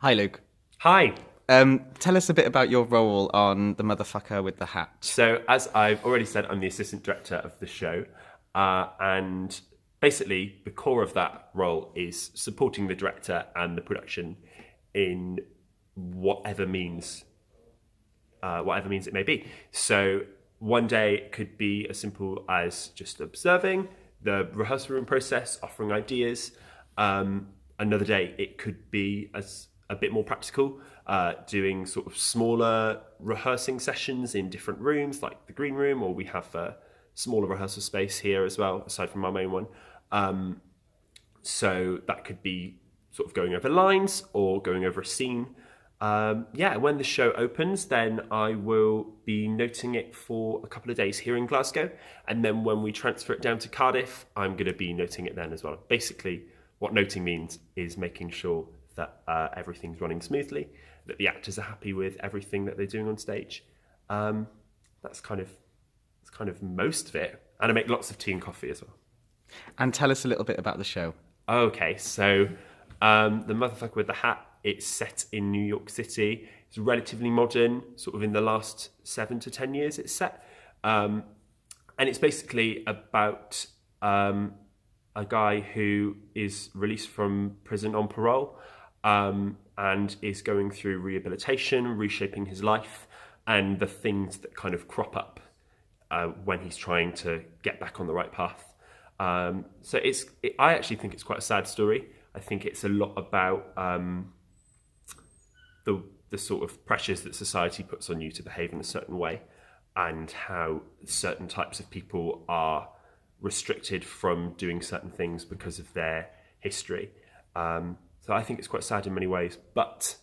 Hi, Luke. Hi. Tell us a bit about your role on The Motherfucker with the Hat. So, as I've already said, I'm the assistant director of the show. And basically, the core of that role is supporting the director and the production in whatever means, whatever means it may be. So, one day it could be as simple as just observing the rehearsal room process, offering ideas. Another day it could be as a bit more practical, doing sort of smaller rehearsing sessions in different rooms, like the green room, or we have a smaller rehearsal space here as well, aside from our main one. So that could be sort of going over lines or going over a scene. When the show opens, then I will be noting it for a couple of days here in Glasgow. And then when we transfer it down to Cardiff, I'm going to be noting it then as well. Basically, what noting means is making sure that everything's running smoothly, that the actors are happy with everything that they're doing on stage. That's kind of most of it. And I make lots of tea and coffee as well. And tell us a little bit about the show. Okay, so the Motherfucker with the Hat, it's set in New York City. It's relatively modern, sort of in the last 7 to 10 years it's set. And it's basically about a guy who is released from prison on parole and is going through rehabilitation, reshaping his life, and the things that kind of crop up when he's trying to get back on the right path. I actually think it's quite a sad story. I think it's a lot about the sort of pressures that society puts on you to behave in a certain way, and how certain types of people are restricted from doing certain things because of their history. So I think it's quite sad in many ways, but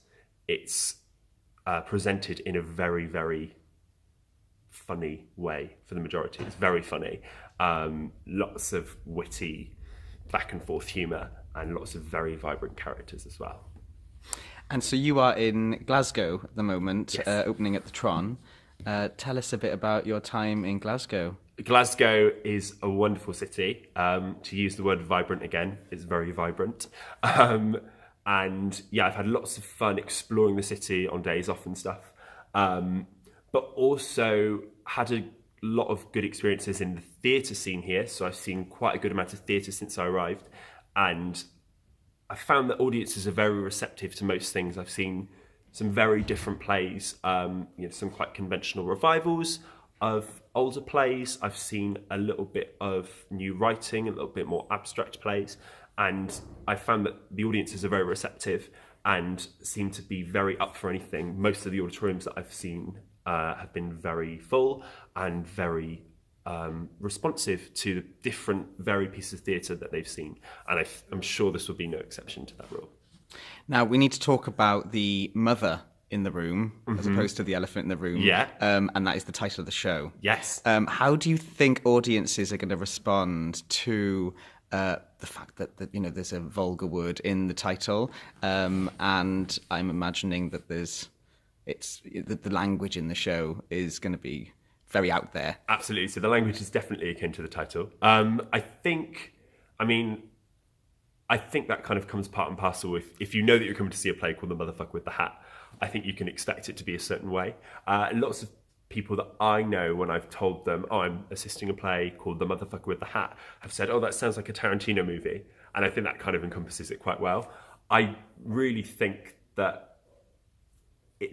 it's presented in a very, very funny way for the majority. It's very funny. Lots of witty back and forth humour and lots of very vibrant characters as well. And so you are in Glasgow at the moment, Yes. opening at the Tron. Tell us a bit about your time in Glasgow. Glasgow is a wonderful city. To use the word vibrant again, it's very vibrant. And yeah, I've had lots of fun exploring the city on days off and stuff. But also had a lot of good experiences in the theatre scene here. So I've seen quite a good amount of theatre since I arrived. And I found that audiences are very receptive to most things. I've seen some very different plays, some quite conventional revivals of older plays. I've seen a little bit of new writing, a little bit more abstract plays, and I found that the audiences are very receptive and seem to be very up for anything. Most of the auditoriums that I've seen have been very full and very responsive to the different varied pieces of theatre that they've seen, and I'm sure this will be no exception to that rule. Now, we need to talk about the mother in the room, as opposed to the elephant in the room. Yeah. And that is the title of the show. Yes. How do you think audiences are going to respond to the fact that there's a vulgar word in the title, and I'm imagining that the language in the show is going to be very out there. Absolutely. So the language is definitely akin to the title. I think that kind of comes part and parcel with, if you know that you're coming to see a play called The Motherfucker with the Hat, I think you can expect it to be a certain way. Lots of people that I know, when I've told them, I'm assisting a play called The Motherfucker with the Hat, have said, that sounds like a Tarantino movie. And I think that kind of encompasses it quite well. I really think that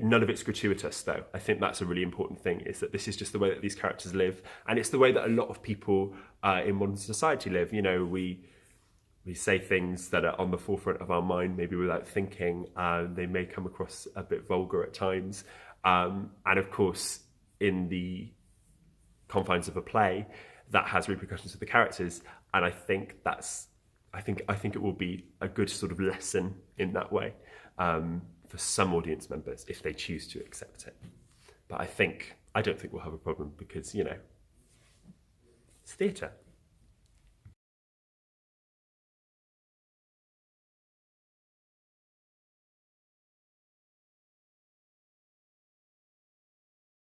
none of it's gratuitous, though. I think that's a really important thing, is that this is just the way that these characters live. And it's the way that a lot of people in modern society live. We say things that are on the forefront of our mind, maybe without thinking. They may come across a bit vulgar at times. And of course, in the confines of a play, that has repercussions for the characters. And I think it will be a good sort of lesson in that way for some audience members if they choose to accept it. But I don't think we'll have a problem because, it's theatre.